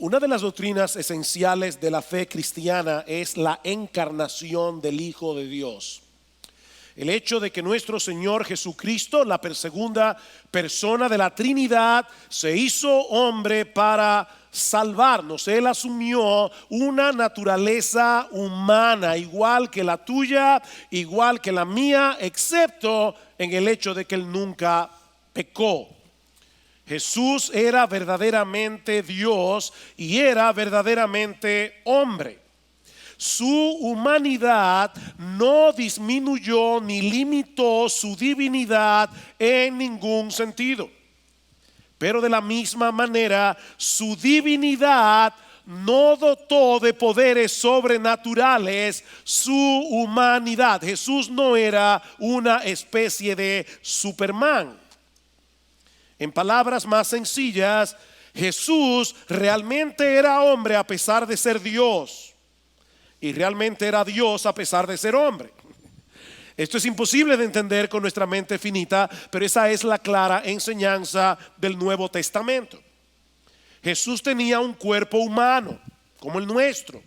Una de las doctrinas esenciales de la fe cristiana es la encarnación del Hijo de Dios. El hecho de que nuestro Señor Jesucristo, la segunda persona de la Trinidad, se hizo hombre para salvarnos. Él asumió una naturaleza humana, igual que la tuya, igual que la mía, excepto en el hecho de que Él nunca pecó. Jesús era verdaderamente Dios y era verdaderamente hombre. Su humanidad no disminuyó ni limitó su divinidad en ningún sentido. Pero de la misma manera, su divinidad no dotó de poderes sobrenaturales su humanidad. Jesús no era una especie de Superman. En palabras más sencillas, Jesús realmente era hombre a pesar de ser Dios. Y realmente era Dios a pesar de ser hombre. Esto es imposible de entender con nuestra mente finita, pero esa es la clara enseñanza del Nuevo Testamento. Jesús tenía un cuerpo humano como el nuestro,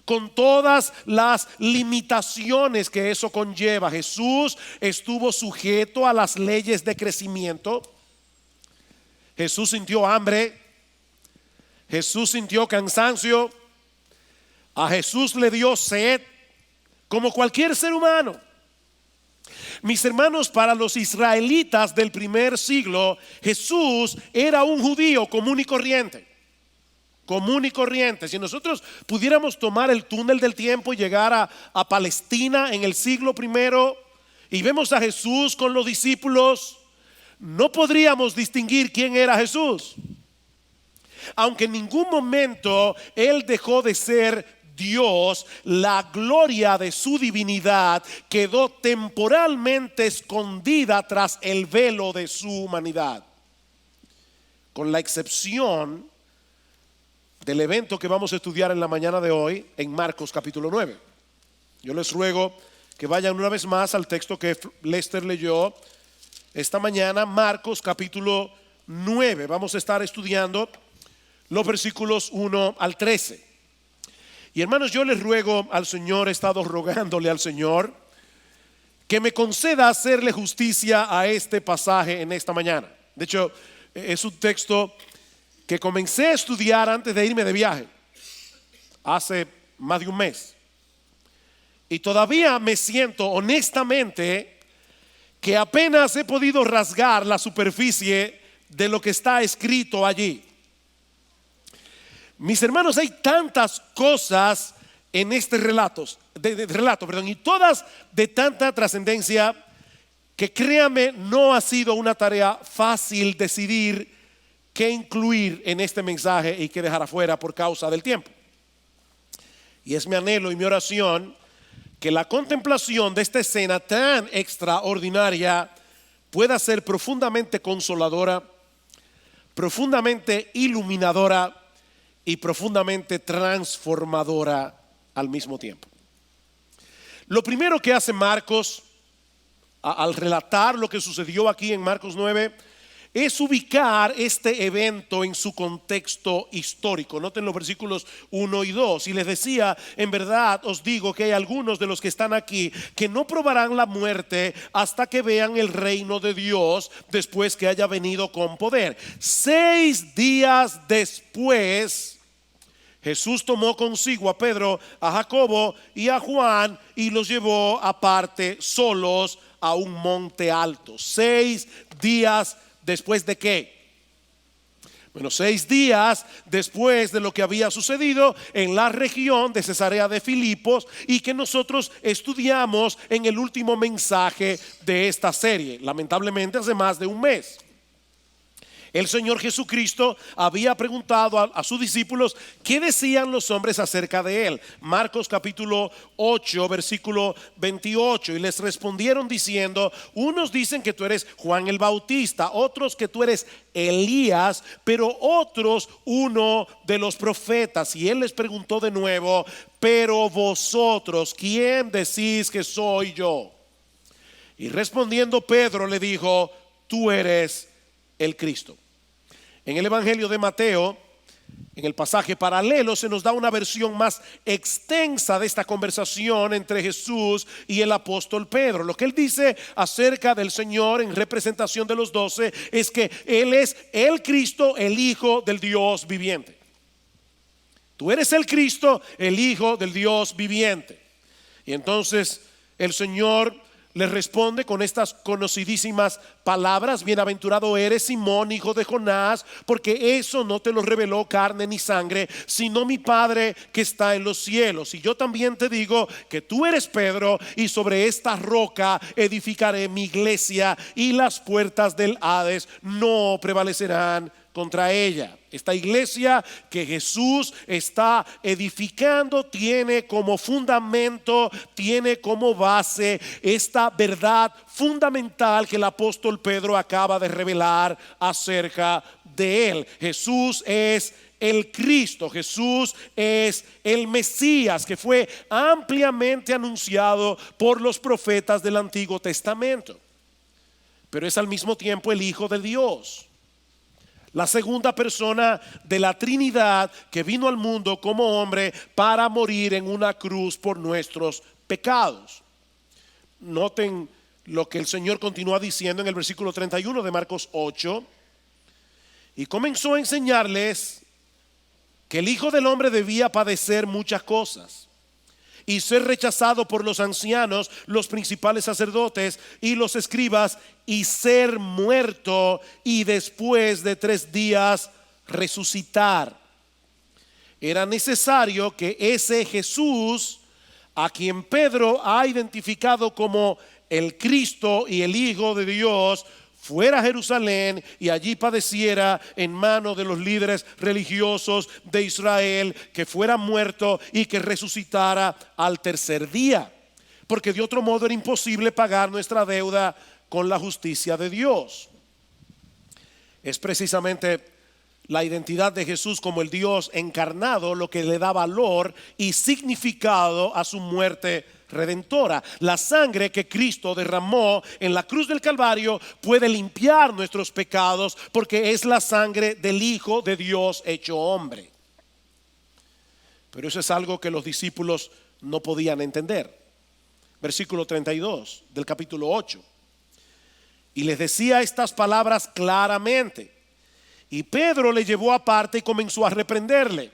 con todas las limitaciones que eso conlleva. Jesús estuvo sujeto a las leyes de crecimiento. Jesús sintió hambre. Jesús sintió cansancio. A Jesús le dio sed, como cualquier ser humano. Mis hermanos, para los israelitas del primer siglo, Jesús era un judío común y corriente. Común y corriente. Si nosotros pudiéramos tomar el túnel del tiempo y llegar a Palestina en el siglo primero y vemos a Jesús con los discípulos, no podríamos distinguir quién era Jesús. Aunque en ningún momento Él dejó de ser Dios, la gloria de su divinidad quedó temporalmente escondida tras el velo de su humanidad, con la excepción del evento que vamos a estudiar en la mañana de hoy en Marcos capítulo 9. Yo les ruego que vayan una vez más al texto que Lester leyó esta mañana, Marcos capítulo 9. Vamos a estar estudiando los versículos 1 al 13. Y hermanos, yo les ruego al Señor, he estado rogándole al Señor que me conceda hacerle justicia a este pasaje en esta mañana. De hecho, es un texto que comencé a estudiar antes de irme de viaje, hace más de un mes. Y todavía me siento honestamente que apenas he podido rasgar la superficie de lo que está escrito allí. Mis hermanos, hay tantas cosas en este relato, y todas de tanta trascendencia que créame, no ha sido una tarea fácil decidir qué incluir en este mensaje y qué dejar afuera por causa del tiempo. Y es mi anhelo y mi oración que la contemplación de esta escena tan extraordinaria pueda ser profundamente consoladora, profundamente iluminadora y profundamente transformadora al mismo tiempo. Lo primero que hace Marcos al relatar lo que sucedió aquí en Marcos 9 es ubicar este evento en su contexto histórico. Noten los versículos 1 y 2. Y les decía, en verdad os digo que hay algunos de los que están aquí que no probarán la muerte hasta que vean el reino de Dios después que haya venido con poder. 6 días después, Jesús tomó consigo a Pedro, a Jacobo y a Juan y los llevó aparte solos a un monte alto. 6 días después de qué? Bueno, 6 días después de lo que había sucedido en la región de Cesarea de Filipos y que nosotros estudiamos en el último mensaje de esta serie, lamentablemente hace más de un mes. El Señor Jesucristo había preguntado a sus discípulos qué decían los hombres acerca de él. Marcos capítulo 8 versículo 28. Y les respondieron diciendo: unos dicen que tú eres Juan el Bautista, otros que tú eres Elías, pero otros uno de los profetas. Y él les preguntó de nuevo: pero vosotros, ¿quién decís que soy yo? Y respondiendo Pedro le dijo: tú eres el Cristo. En el Evangelio de Mateo En el pasaje paralelo se nos da una versión más extensa de esta conversación entre Jesús y el apóstol Pedro. Lo que él dice acerca del Señor en representación de los 12 es que Él es el Cristo, el Hijo del Dios viviente. Tú eres el Cristo, el Hijo del Dios viviente. Y entonces el Señor le responde con estas conocidísimas palabras: bienaventurado eres, Simón, hijo de Jonás, porque eso no te lo reveló carne ni sangre, sino mi Padre que está en los cielos. Y yo también te digo que tú eres Pedro, y sobre esta roca edificaré mi iglesia, y las puertas del Hades no prevalecerán contra ella. Esta iglesia que Jesús está edificando tiene como fundamento, tiene como base esta verdad fundamental que el apóstol Pedro acaba de revelar acerca de él. Jesús es el Cristo, Jesús es el Mesías, que fue ampliamente anunciado por los profetas del Antiguo Testamento, pero es al mismo tiempo el Hijo de Dios, la segunda persona de la Trinidad que vino al mundo como hombre para morir en una cruz por nuestros pecados. Noten lo que el Señor continúa diciendo en el versículo 31 de Marcos 8. Y comenzó a enseñarles que el Hijo del Hombre debía padecer muchas cosas y ser rechazado por los ancianos, los principales sacerdotes y los escribas, y ser muerto, y después de 3 días resucitar. Era necesario que ese Jesús, a quien Pedro ha identificado como el Cristo y el Hijo de Dios, fuera a Jerusalén y allí padeciera en manos de los líderes religiosos de Israel, que fuera muerto y que resucitara al 3er día, porque de otro modo era imposible pagar nuestra deuda con la justicia de Dios. Es precisamente la identidad de Jesús como el Dios encarnado lo que le da valor y significado a su muerte redentora. La sangre que Cristo derramó en la cruz del Calvario puede limpiar nuestros pecados, porque es la sangre del Hijo de Dios hecho hombre. Pero eso es algo que los discípulos no podían entender. Versículo 32 del capítulo 8. Y les decía estas palabras claramente, y Pedro le llevó aparte y comenzó a reprenderle.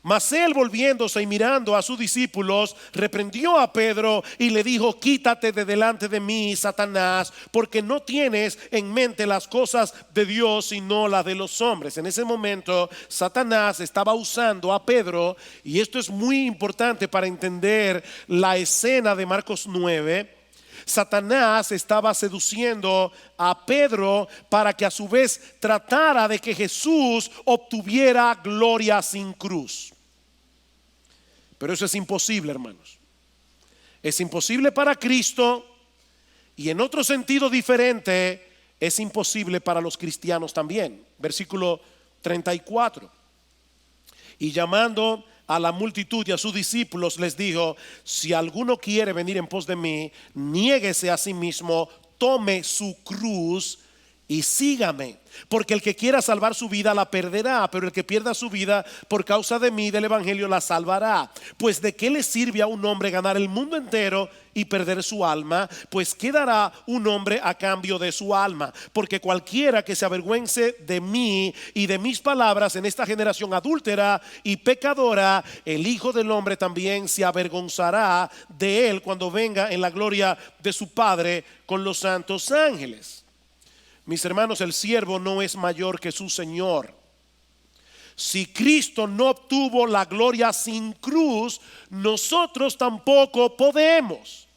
Mas él, volviéndose y mirando a sus discípulos, reprendió a Pedro y le dijo: quítate de delante de mí, Satanás, porque no tienes en mente las cosas de Dios, sino las de los hombres. En ese momento Satanás estaba usando a Pedro, y esto es muy importante para entender la escena de Marcos 9. Satanás estaba seduciendo a Pedro para que a su vez tratara de que Jesús obtuviera gloria sin cruz. Pero eso es imposible, hermanos. Es imposible para Cristo, y en otro sentido diferente es imposible para los cristianos también. Versículo 34. Y llamando a la multitud y a sus discípulos les dijo: si alguno quiere venir en pos de mí, niéguese a sí mismo, tome su cruz y sígame. Porque el que quiera salvar su vida la perderá, pero el que pierda su vida por causa de mí, del evangelio, la salvará. Pues de qué le sirve a un hombre ganar el mundo entero y perder su alma? Pues ¿qué dará un hombre a cambio de su alma? Porque cualquiera que se avergüence de mí y de mis palabras en esta generación adúltera y pecadora, el Hijo del Hombre también se avergonzará de él cuando venga en la gloria de su Padre con los santos ángeles. Mis hermanos, el siervo no es mayor que su Señor. Si Cristo no obtuvo la gloria sin cruz, nosotros tampoco podemos.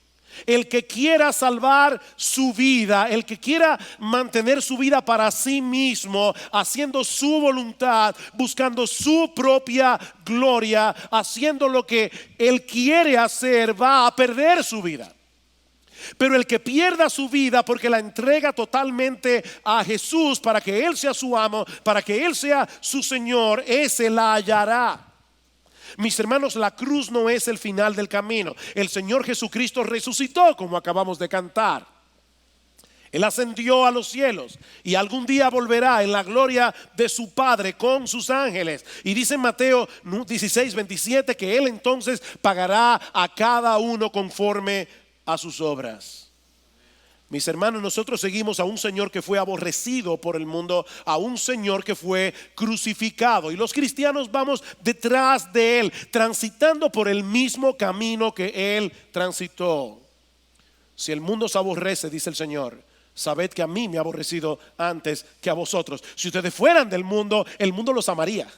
El que quiera salvar su vida, el que quiera mantener su vida para sí mismo, haciendo su voluntad, buscando su propia gloria, haciendo lo que él quiere hacer, va a perder su vida. Pero el que pierda su vida porque la entrega totalmente a Jesús para que Él sea su amo, para que Él sea su Señor, ese la hallará. Mis hermanos, la cruz no es el final del camino. El Señor Jesucristo resucitó, como acabamos de cantar. Él ascendió a los cielos y algún día volverá en la gloria de su Padre con sus ángeles. Y dice en Mateo 16:27 que Él entonces pagará a cada uno conforme a sus obras. Mis hermanos, nosotros seguimos a un Señor que fue aborrecido por el mundo, a un Señor que fue crucificado. Y los cristianos vamos detrás de Él, transitando por el mismo camino que Él transitó. Si el mundo se aborrece, dice el Señor, sabed que a mí me ha aborrecido antes que a vosotros. Si ustedes fueran del mundo, el mundo los amaría.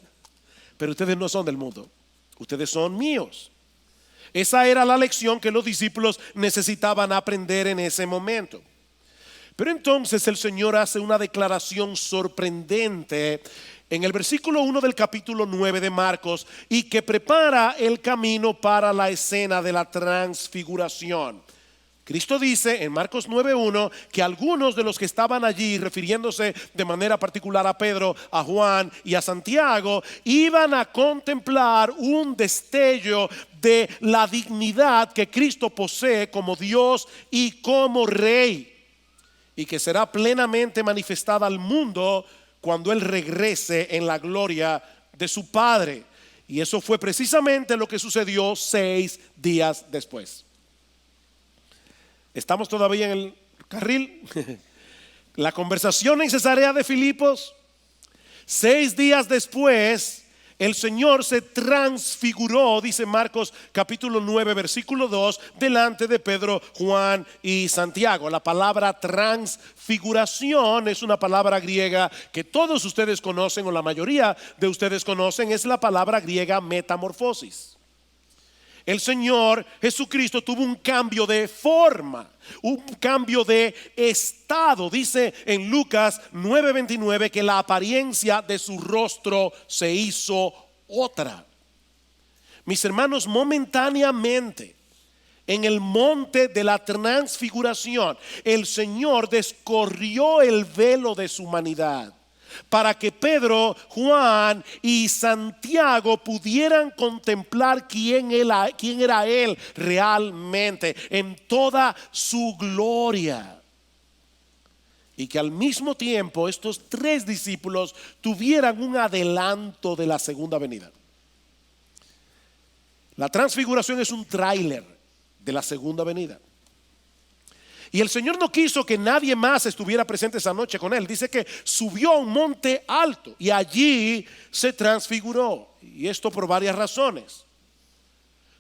Pero ustedes no son del mundo, ustedes son míos. Esa era la lección que los discípulos necesitaban aprender en ese momento. Pero entonces el Señor hace una declaración sorprendente en el versículo 1 del capítulo 9 de Marcos, y que prepara el camino para la escena de la transfiguración. Cristo dice en Marcos 9:1 que algunos de los que estaban allí, refiriéndose de manera particular a Pedro, a Juan y a Santiago, iban a contemplar un destello de la dignidad que Cristo posee como Dios y como Rey, y que será plenamente manifestada al mundo cuando Él regrese en la gloria de su Padre. Y eso fue precisamente lo que sucedió 6 días después. ¿Estamos todavía en el carril? La conversación en Cesarea de Filipos, 6 días después, el Señor se transfiguró, dice Marcos capítulo 9 versículo 2, delante de Pedro, Juan y Santiago. La palabra transfiguración es una palabra griega que todos ustedes conocen, o la mayoría de ustedes conocen. Es la palabra griega metamorfosis. El Señor Jesucristo tuvo un cambio de forma, un cambio de estado. Dice en Lucas 9:29 que la apariencia de su rostro se hizo otra. Mis hermanos, momentáneamente en el monte de la transfiguración, el Señor descorrió el velo de su humanidad para que Pedro, Juan y Santiago pudieran contemplar quién era Él realmente en toda su gloria. Y que al mismo tiempo estos 3 discípulos tuvieran un adelanto de la segunda venida. La transfiguración es un tráiler de la segunda venida. Y el Señor no quiso que nadie más estuviera presente esa noche con Él. Dice que subió a un monte alto y allí se transfiguró. Y esto por varias razones.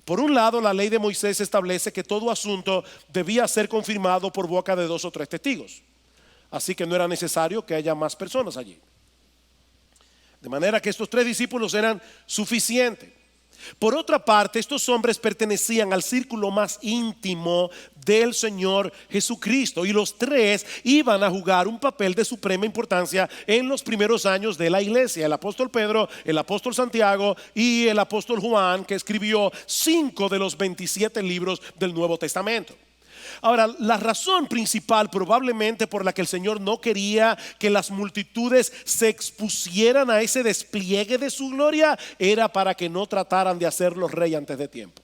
Por un lado, la ley de Moisés establece que todo asunto debía ser confirmado por boca de 2 o 3 testigos. Así que no era necesario que haya más personas allí. De manera que estos 3 discípulos eran suficientes. Por otra parte, estos hombres pertenecían al círculo más íntimo del Señor Jesucristo, y los 3 iban a jugar un papel de suprema importancia en los primeros años de la iglesia: el apóstol Pedro, el apóstol Santiago y el apóstol Juan, que escribió 5 de los 27 libros del Nuevo Testamento. Ahora, la razón principal probablemente por la que el Señor no quería que las multitudes se expusieran a ese despliegue de su gloria era para que no trataran de hacerlo rey antes de tiempo.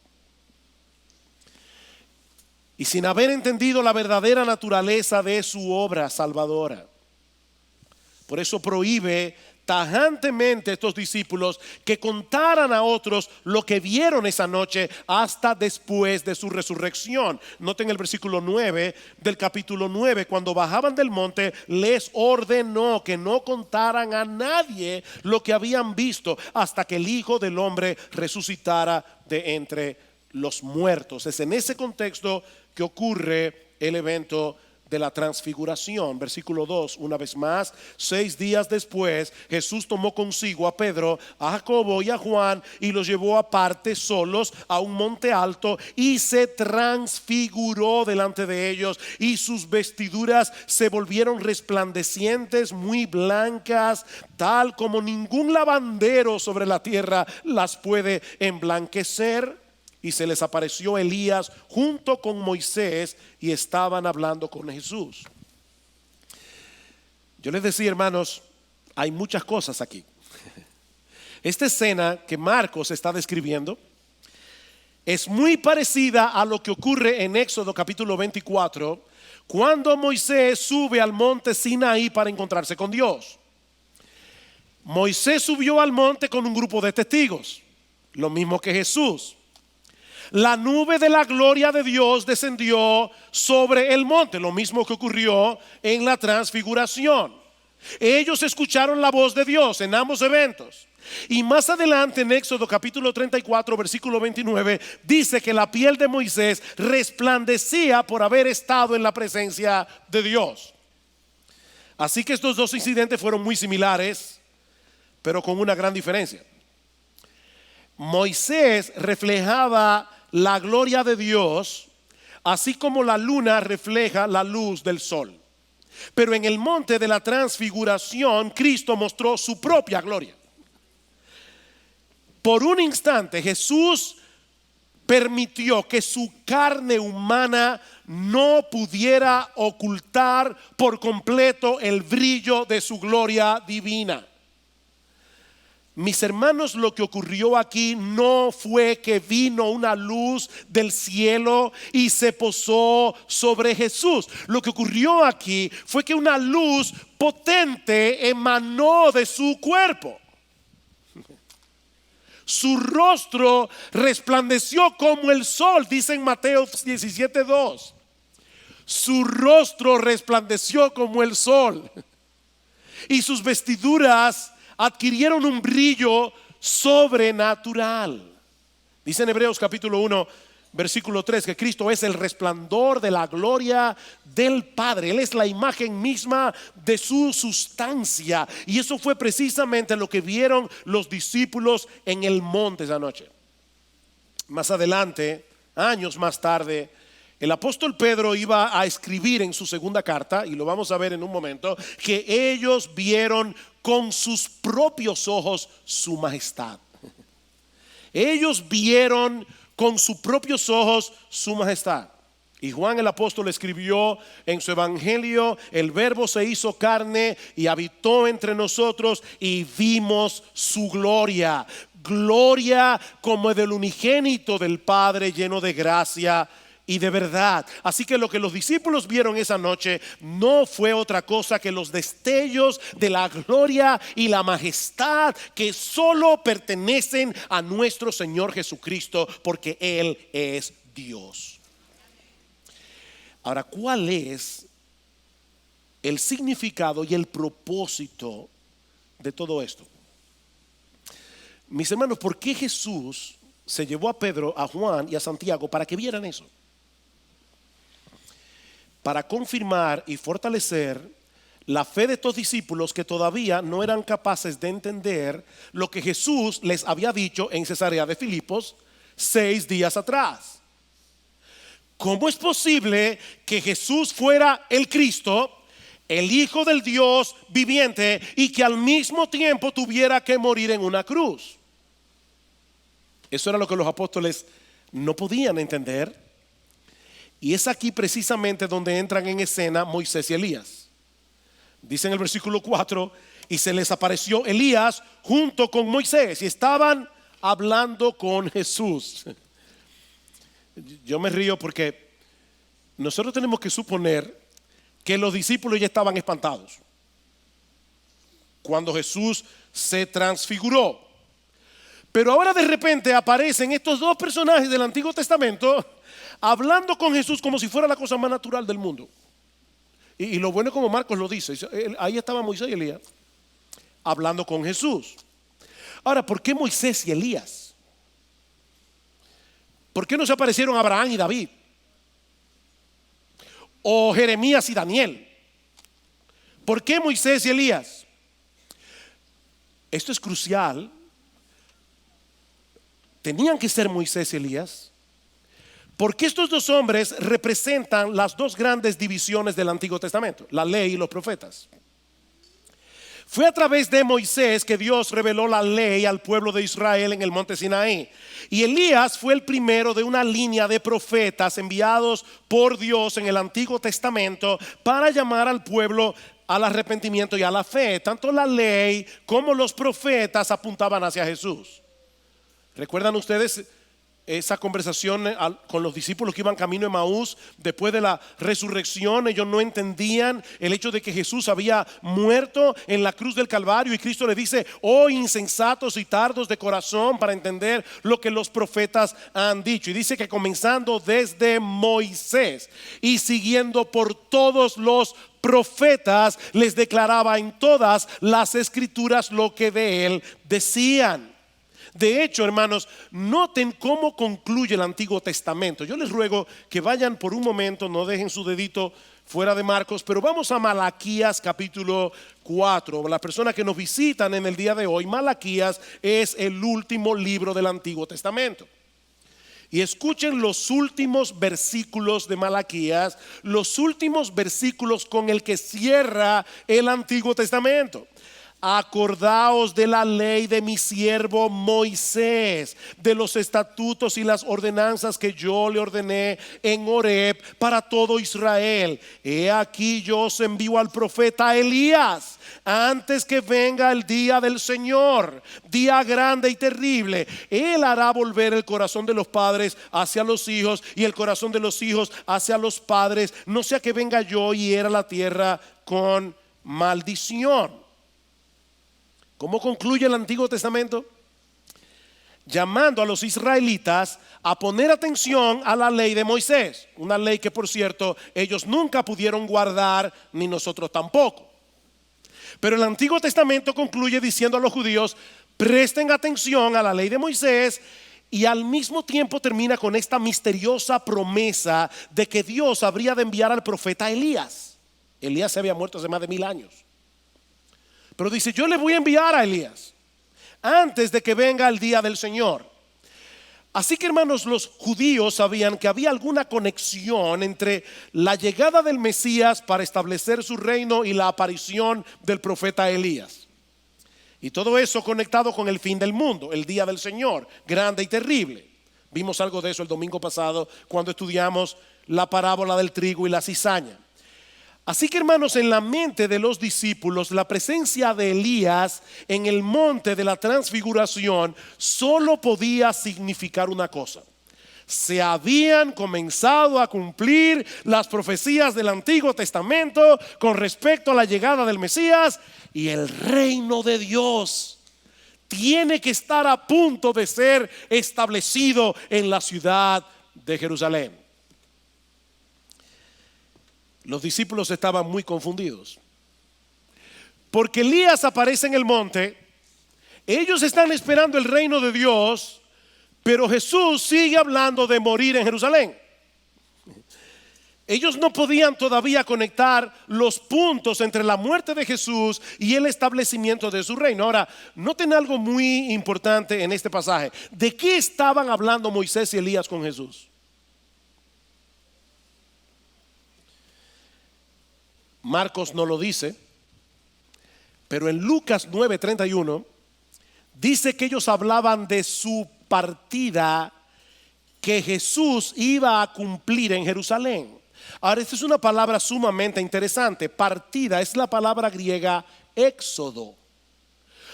Y sin haber entendido la verdadera naturaleza de su obra salvadora. Por eso prohíbe tajantemente a estos discípulos que contaran a otros lo que vieron esa noche hasta después de su resurrección. Noten el versículo 9 del capítulo 9. Cuando bajaban del monte, les ordenó que no contaran a nadie lo que habían visto hasta que el Hijo del Hombre resucitara de entre los muertos. Es en ese contexto que ocurre el evento de la transfiguración. Versículo 2, una vez más: 6 días después, Jesús tomó consigo a Pedro, a Jacobo y a Juan y los llevó aparte solos a un monte alto y se transfiguró delante de ellos, y sus vestiduras se volvieron resplandecientes, muy blancas, tal como ningún lavandero sobre la tierra las puede emblanquecer. Y se les apareció Elías junto con Moisés y estaban hablando con Jesús. Yo les decía, hermanos, hay muchas cosas aquí. Esta escena que Marcos está describiendo es muy parecida a lo que ocurre en Éxodo capítulo 24, Cuando Moisés sube al monte Sinaí para encontrarse con Dios. Moisés subió al monte con un grupo de testigos, lo mismo que Jesús. La nube de la gloria de Dios descendió sobre el monte, lo mismo que ocurrió en la transfiguración. Ellos escucharon la voz de Dios en ambos eventos. Y más adelante en Éxodo capítulo 34 versículo 29 dice que la piel de Moisés resplandecía por haber estado en la presencia de Dios. Así que estos dos incidentes fueron muy similares, pero con una gran diferencia. Moisés reflejaba la gloria de Dios, así como la luna refleja la luz del sol. Pero en el monte de la transfiguración, Cristo mostró su propia gloria. Por un instante Jesús permitió que su carne humana no pudiera ocultar por completo el brillo de su gloria divina. Mis hermanos, lo que ocurrió aquí no fue que vino una luz del cielo y se posó sobre Jesús. Lo que ocurrió aquí fue que una luz potente emanó de su cuerpo. Su rostro resplandeció como el sol, dice en Mateo 17:2. Su rostro resplandeció como el sol y sus vestiduras adquirieron un brillo sobrenatural. Dice en Hebreos capítulo 1 versículo 3 que Cristo es el resplandor de la gloria del Padre. Él es la imagen misma de su sustancia. Y eso fue precisamente lo que vieron los discípulos en el monte esa noche. Más adelante, años más tarde, el apóstol Pedro iba a escribir en su segunda carta, y lo vamos a ver en un momento, que ellos vieron con sus propios ojos su majestad. Ellos vieron con sus propios ojos su majestad. Y Juan el apóstol escribió en su evangelio: el verbo se hizo carne y habitó entre nosotros y vimos su gloria. Gloria como del unigénito del Padre, lleno de gracia y de verdad. Así que lo que los discípulos vieron esa noche no fue otra cosa que los destellos de la gloria y la majestad que solo pertenecen a nuestro Señor Jesucristo, porque Él es Dios. Ahora, ¿cuál es el significado y el propósito de todo esto? Mis hermanos, ¿por qué Jesús se llevó a Pedro, a Juan y a Santiago para que vieran eso? Para confirmar y fortalecer la fe de estos discípulos que todavía no eran capaces de entender lo que Jesús les había dicho en Cesarea de Filipos 6 días atrás. ¿Cómo es posible que Jesús fuera el Cristo, el Hijo del Dios viviente, y que al mismo tiempo tuviera que morir en una cruz? Eso era lo que los apóstoles no podían entender. Y es aquí precisamente donde entran en escena Moisés y Elías. Dice en el versículo 4: y se les apareció Elías junto con Moisés y estaban hablando con Jesús. Yo me río porque nosotros tenemos que suponer que los discípulos ya estaban espantados cuando Jesús se transfiguró. Pero ahora de repente aparecen estos dos personajes del Antiguo Testamento hablando con Jesús como si fuera la cosa más natural del mundo. Y lo bueno es como Marcos lo dice, ahí estaba Moisés y Elías hablando con Jesús. Ahora, ¿por qué Moisés y Elías? ¿Por qué no se aparecieron Abraham y David? O Jeremías y Daniel. ¿Por qué Moisés y Elías? Esto es crucial. Tenían que ser Moisés y Elías, porque estos dos hombres representan las dos grandes divisiones del Antiguo Testamento, la ley y los profetas. Fue a través de Moisés que Dios reveló la ley al pueblo de Israel en el monte Sinaí. Y Elías fue el primero de una línea de profetas enviados por Dios en el Antiguo Testamento para llamar al pueblo al arrepentimiento y a la fe. Tanto la ley como los profetas apuntaban hacia Jesús. ¿Recuerdan ustedes esa conversación con los discípulos que iban camino a Emaús después de la resurrección. Ellos no entendían el hecho de que Jesús había muerto en la cruz del Calvario, y Cristo le dice: oh insensatos y tardos de corazón para entender lo que los profetas han dicho. Y dice que comenzando desde Moisés y siguiendo por todos los profetas, les declaraba en todas las escrituras lo que de él decían. De hecho, hermanos, noten cómo concluye el Antiguo Testamento. Yo les ruego que vayan por un momento, no dejen su dedito fuera de Marcos, pero vamos a Malaquías capítulo 4. Las personas que nos visitan en el día de hoy, Malaquías es el último libro del Antiguo Testamento. Y escuchen los últimos versículos de Malaquías, los últimos versículos con el que cierra el Antiguo Testamento. Acordaos de la ley de mi siervo Moisés, de los estatutos y las ordenanzas que yo le ordené en Horeb para todo Israel. He aquí yo os envío al profeta Elías antes que venga el día del Señor, día grande y terrible. Él hará volver el corazón de los padres hacia los hijos y el corazón de los hijos hacia los padres, no sea que venga yo y hiera la tierra con maldición. ¿Cómo concluye el Antiguo Testamento? Llamando a los israelitas a poner atención a la ley de Moisés, una ley que, por cierto, ellos nunca pudieron guardar, ni nosotros tampoco. Pero el Antiguo Testamento concluye diciendo a los judíos: presten atención a la ley de Moisés, y al mismo tiempo termina con esta misteriosa promesa de que Dios habría de enviar al profeta Elías. Elías se había muerto hace más de 1000 años. Pero dice: yo le voy a enviar a Elías antes de que venga el día del Señor. Así que, hermanos, los judíos sabían que había alguna conexión entre la llegada del Mesías para establecer su reino y la aparición del profeta Elías. Y todo eso conectado con el fin del mundo, el día del Señor, grande y terrible. Vimos algo de eso el domingo pasado cuando estudiamos la parábola del trigo y la cizaña. Así que, hermanos, en la mente de los discípulos, la presencia de Elías en el monte de la transfiguración solo podía significar una cosa: se habían comenzado a cumplir las profecías del Antiguo Testamento con respecto a la llegada del Mesías, y el reino de Dios tiene que estar a punto de ser establecido en la ciudad de Jerusalén. Los discípulos estaban muy confundidos, porque Elías aparece en el monte. Ellos están esperando el reino de Dios, pero Jesús sigue hablando de morir en Jerusalén. Ellos no podían todavía conectar los puntos entre la muerte de Jesús y el establecimiento de su reino. Ahora, noten algo muy importante en este pasaje. ¿De qué estaban hablando Moisés y Elías con Jesús? Marcos no lo dice, pero en Lucas 9:31 dice que ellos hablaban de su partida que Jesús iba a cumplir en Jerusalén. Ahora, esta es una palabra sumamente interesante. Partida es la palabra griega éxodo.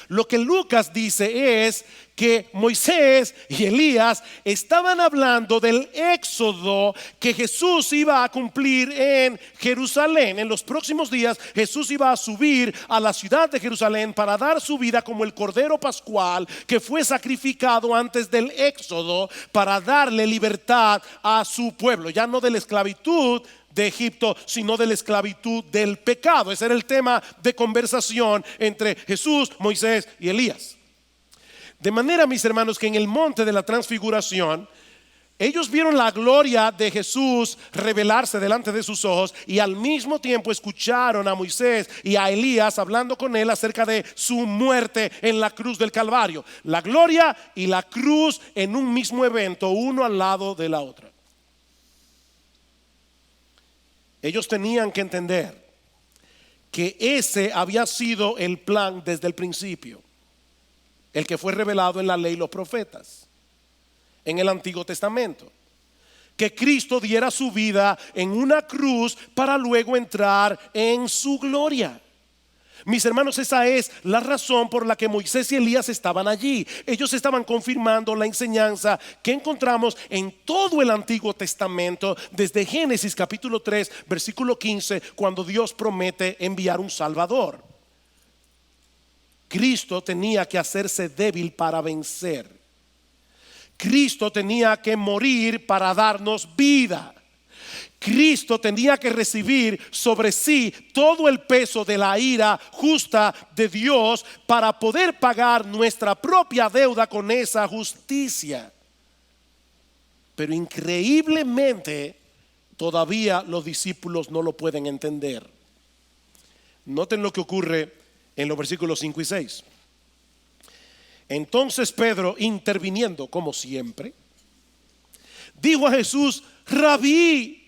Lo que Lucas dice es que Moisés y Elías estaban hablando del éxodo que Jesús iba a cumplir en Jerusalén. En los próximos días Jesús iba a subir a la ciudad de Jerusalén para dar su vida como el cordero pascual que fue sacrificado antes del éxodo, para darle libertad a su pueblo, ya no de la esclavitud de Egipto, sino de la esclavitud del pecado. Ese era el tema de conversación entre Jesús, Moisés y Elías. De manera, mis hermanos, que en el monte de la transfiguración ellos vieron la gloria de Jesús revelarse delante de sus ojos, y al mismo tiempo escucharon a Moisés y a Elías hablando con él acerca de su muerte en la cruz del Calvario. La gloria y la cruz en un mismo evento, uno al lado de la otra. Ellos tenían que entender que ese había sido el plan desde el principio, el que fue revelado en la ley y los profetas, en el Antiguo Testamento, que Cristo diera su vida en una cruz para luego entrar en su gloria. Mis hermanos, esa es la razón por la que Moisés y Elías estaban allí. Ellos estaban confirmando la enseñanza que encontramos en todo el Antiguo Testamento, desde Génesis capítulo 3, versículo 15, cuando Dios promete enviar un Salvador. Cristo tenía que hacerse débil para vencer. Cristo tenía que morir para darnos vida. Cristo tenía que recibir sobre sí todo el peso de la ira justa de Dios para poder pagar nuestra propia deuda con esa justicia. Pero increíblemente todavía los discípulos no lo pueden entender. Noten lo que ocurre en los versículos 5 y 6. Entonces Pedro, interviniendo como siempre, dijo a Jesús: Rabí,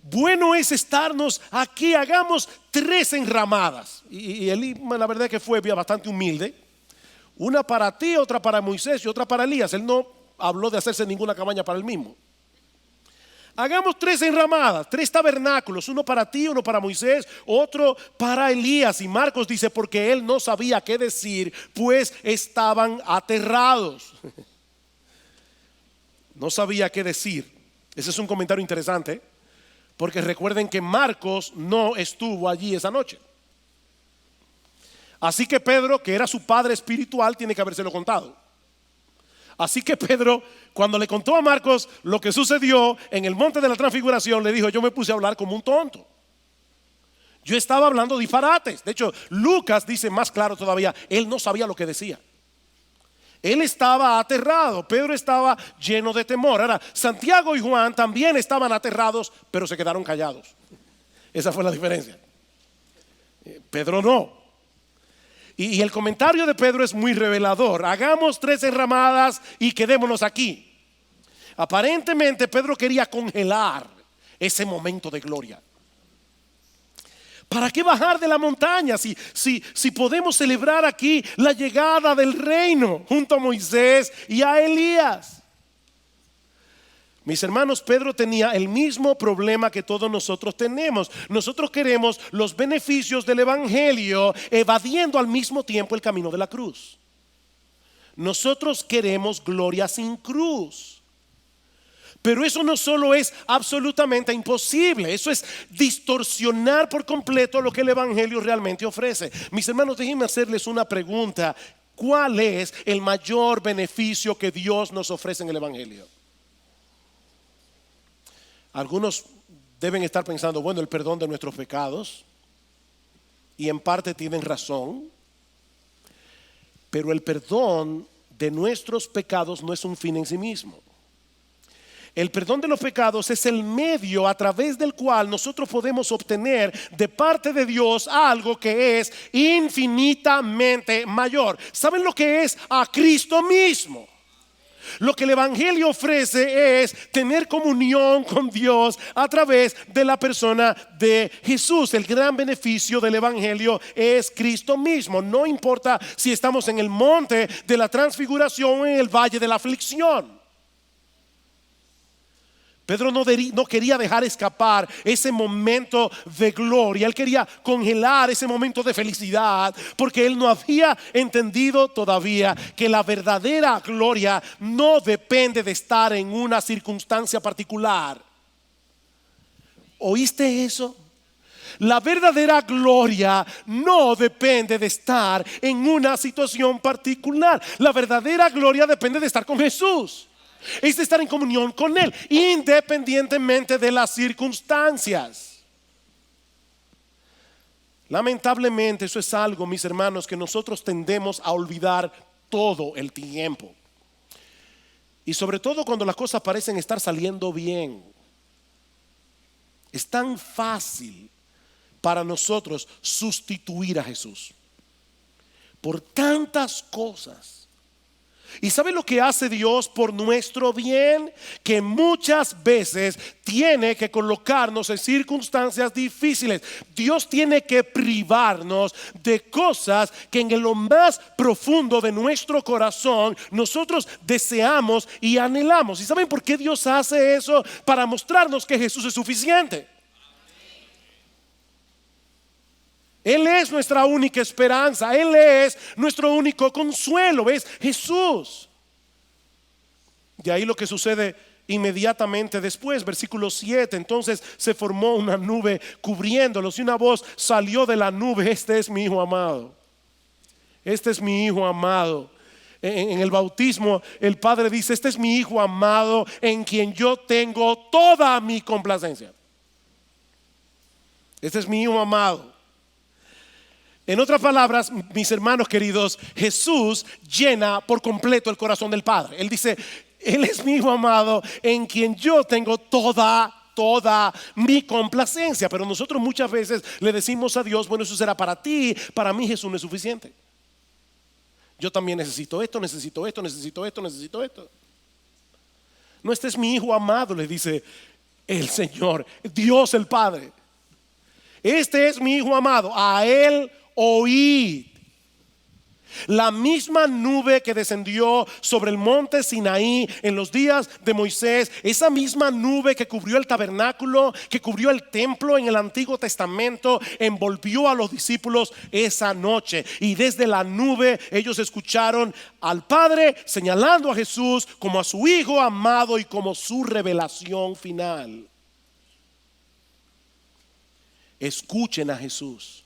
bueno es estarnos aquí, hagamos 3 enramadas. Y él, la verdad que fue bastante humilde. Una para ti, otra para Moisés y otra para Elías. Él no habló de hacerse ninguna cabaña para él mismo. Hagamos 3 enramadas, 3 tabernáculos, uno para ti, uno para Moisés, otro para Elías. Y Marcos dice: porque él no sabía qué decir, pues estaban aterrados. No sabía qué decir. Ese es un comentario interesante, porque recuerden que Marcos no estuvo allí esa noche. Así que Pedro, que era su padre espiritual, tiene que habérselo contado. Así que Pedro, cuando le contó a Marcos lo que sucedió en el monte de la transfiguración, le dijo: yo me puse a hablar como un tonto. Yo estaba hablando disparates. De hecho, Lucas dice más claro todavía: él no sabía lo que decía. Él estaba aterrado. Pedro estaba lleno de temor. Ahora, Santiago y Juan también estaban aterrados, pero se quedaron callados. Esa fue la diferencia. Pedro no. Y el comentario de Pedro es muy revelador. Hagamos 3 enramadas y quedémonos aquí. Aparentemente Pedro quería congelar ese momento de gloria. ¿Para qué bajar de la montaña si podemos celebrar aquí la llegada del reino junto a Moisés y a Elías? Mis hermanos, Pedro tenía el mismo problema que todos nosotros tenemos. Nosotros queremos los beneficios del evangelio, evadiendo al mismo tiempo el camino de la cruz. Nosotros queremos gloria sin cruz. Pero eso no solo es absolutamente imposible, eso es distorsionar por completo lo que el evangelio realmente ofrece. Mis hermanos, déjenme hacerles una pregunta: ¿cuál es el mayor beneficio que Dios nos ofrece en el evangelio? Algunos deben estar pensando: bueno, el perdón de nuestros pecados, y en parte tienen razón, pero el perdón de nuestros pecados no es un fin en sí mismo. El perdón de los pecados es el medio a través del cual nosotros podemos obtener de parte de Dios algo que es infinitamente mayor. ¿Saben lo que es? A Cristo mismo. Lo que el evangelio ofrece es tener comunión con Dios a través de la persona de Jesús. El gran beneficio del evangelio es Cristo mismo. No importa si estamos en el monte de la transfiguración o en el valle de la aflicción. Pedro no quería dejar escapar ese momento de gloria. Él quería congelar ese momento de felicidad, porque él no había entendido todavía que la verdadera gloria no depende de estar en una circunstancia particular. ¿Oíste eso? La verdadera gloria no depende de estar en una situación particular. La verdadera gloria depende de estar con Jesús. Es de estar en comunión con Él, independientemente de las circunstancias. Lamentablemente eso es algo, mis hermanos, que nosotros tendemos a olvidar todo el tiempo. Y sobre todo cuando las cosas parecen estar saliendo bien. Es tan fácil para nosotros sustituir a Jesús por tantas cosas. ¿Y sabe lo que hace Dios por nuestro bien? Que muchas veces tiene que colocarnos en circunstancias difíciles. Dios tiene que privarnos de cosas que en lo más profundo de nuestro corazón nosotros deseamos y anhelamos. ¿Y saben por qué Dios hace eso? Para mostrarnos que Jesús es suficiente. Él es nuestra única esperanza. Él es nuestro único consuelo. Es Jesús. De ahí lo que sucede inmediatamente después, versículo 7. Entonces se formó una nube cubriéndolos y una voz salió de la nube: este es mi hijo amado. Este es mi hijo amado. En el bautismo el Padre dice: este es mi hijo amado en quien yo tengo toda mi complacencia. Este es mi hijo amado. En otras palabras, mis hermanos queridos, Jesús llena por completo el corazón del Padre. Él dice: Él es mi hijo amado en quien yo tengo toda mi complacencia. Pero nosotros muchas veces le decimos a Dios: bueno, eso será para ti, para mí Jesús no es suficiente. Yo también necesito esto, necesito esto, necesito esto, necesito esto. No, este es mi hijo amado, le dice el Señor, Dios el Padre. Este es mi hijo amado, a él oíd. La misma nube que descendió sobre el monte Sinaí en los días de Moisés, esa misma nube que cubrió el tabernáculo, que cubrió el templo en el Antiguo Testamento, envolvió a los discípulos esa noche. Y desde la nube ellos escucharon al Padre señalando a Jesús como a su Hijo amado y como su revelación final. Escuchen a Jesús,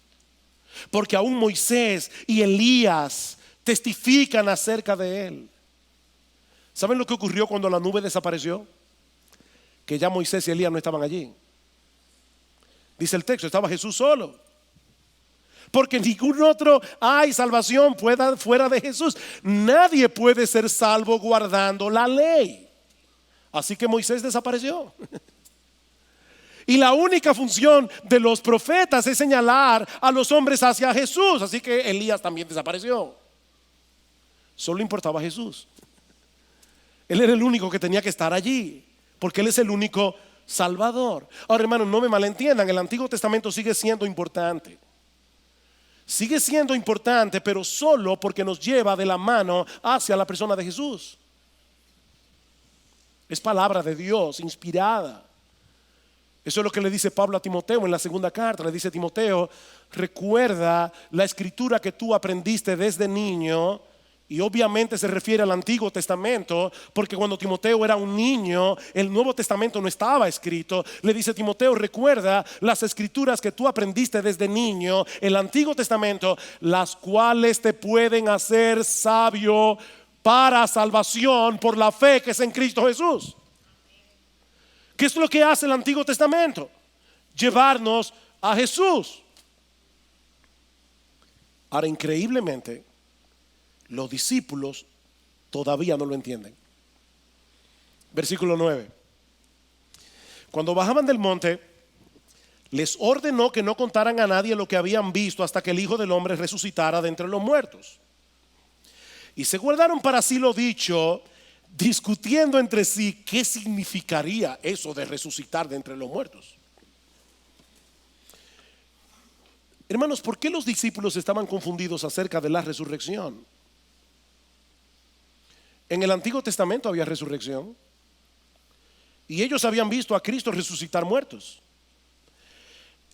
porque aún Moisés y Elías testifican acerca de él. ¿Saben lo que ocurrió cuando la nube desapareció? Que ya Moisés y Elías no estaban allí. Dice el texto: estaba Jesús solo. Porque ningún otro hay salvación fuera de Jesús. Nadie puede ser salvo guardando la ley. Así que Moisés desapareció. Y la única función de los profetas es señalar a los hombres hacia Jesús. Así que Elías también desapareció. Solo importaba Jesús. Él era el único que tenía que estar allí, porque Él es el único Salvador. Ahora, hermanos, no me malentiendan, el Antiguo Testamento sigue siendo importante. Sigue siendo importante, pero solo porque nos lleva de la mano hacia la persona de Jesús. Es palabra de Dios, inspirada. Eso es lo que le dice Pablo a Timoteo en la segunda carta. Le dice: Timoteo, recuerda la escritura que tú aprendiste desde niño. Y obviamente se refiere al Antiguo Testamento, porque cuando Timoteo era un niño, el Nuevo Testamento no estaba escrito. Le dice: Timoteo, recuerda las escrituras que tú aprendiste desde niño, el Antiguo Testamento, las cuales te pueden hacer sabio para salvación por la fe que es en Cristo Jesús. ¿Qué es lo que hace el Antiguo Testamento? Llevarnos a Jesús. Ahora, increíblemente, los discípulos todavía no lo entienden. Versículo 9. Cuando bajaban del monte, les ordenó que no contaran a nadie lo que habían visto hasta que el Hijo del Hombre resucitara de entre los muertos. Y se guardaron para sí lo dicho, discutiendo entre sí qué significaría eso de resucitar de entre los muertos. Hermanos, ¿por qué los discípulos estaban confundidos acerca de la resurrección? En el Antiguo Testamento había resurrección y ellos habían visto a Cristo resucitar muertos.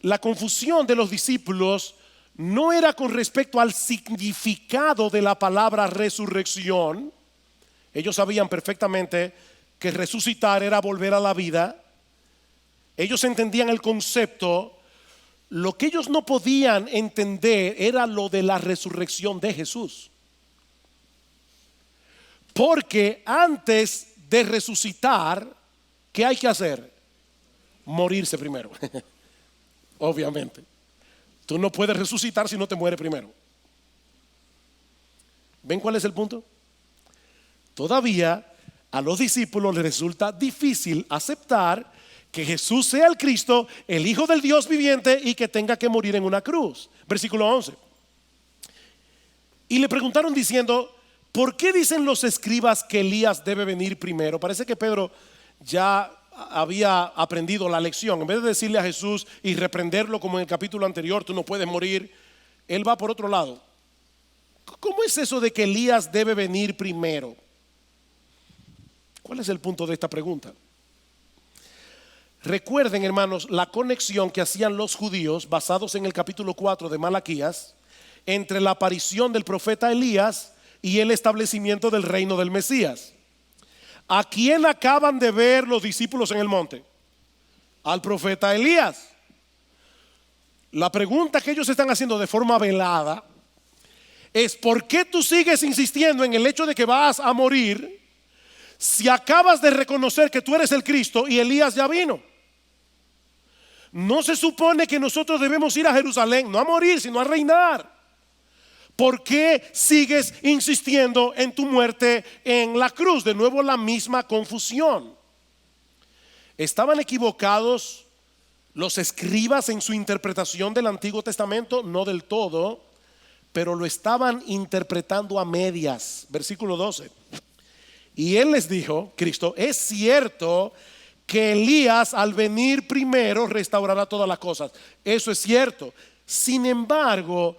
La confusión de los discípulos no era con respecto al significado de la palabra resurrección. Ellos sabían perfectamente que resucitar era volver a la vida. Ellos entendían el concepto. Lo que ellos no podían entender era lo de la resurrección de Jesús. Porque antes de resucitar, ¿qué hay que hacer? Morirse primero. Obviamente. Tú no puedes resucitar si no te mueres primero. ¿Ven cuál es el punto? Todavía a los discípulos les resulta difícil aceptar que Jesús sea el Cristo, el Hijo del Dios viviente, y que tenga que morir en una cruz. Versículo 11. Y le preguntaron diciendo: ¿por qué dicen los escribas que Elías debe venir primero? Parece que Pedro ya había aprendido la lección. En vez de decirle a Jesús y reprenderlo como en el capítulo anterior, tú no puedes morir, él va por otro lado. ¿Cómo es eso de que Elías debe venir primero? ¿Cuál es el punto de esta pregunta? Recuerden, hermanos, la conexión que hacían los judíos basados en el capítulo 4 de Malaquías entre la aparición del profeta Elías y el establecimiento del reino del Mesías. ¿A quién acaban de ver los discípulos en el monte? Al profeta Elías. La pregunta que ellos están haciendo de forma velada es: ¿por qué tú sigues insistiendo en el hecho de que vas a morir si acabas de reconocer que tú eres el Cristo y Elías ya vino? No se supone que nosotros debemos ir a Jerusalén, no a morir, sino a reinar. ¿Por qué sigues insistiendo en tu muerte en la cruz? De nuevo la misma confusión. ¿Estaban equivocados los escribas en su interpretación del Antiguo Testamento? No del todo, pero lo estaban interpretando a medias. Versículo 12. Y él les dijo, Cristo: es cierto que Elías al venir primero restaurará todas las cosas. Eso es cierto. Sin embargo,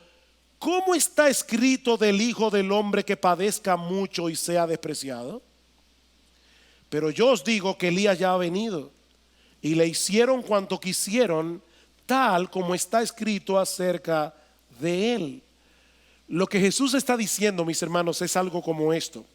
¿cómo está escrito del Hijo del Hombre que padezca mucho y sea despreciado? Pero yo os digo que Elías ya ha venido y le hicieron cuanto quisieron, tal como está escrito acerca de él. Lo que Jesús está diciendo, mis hermanos, es algo como esto: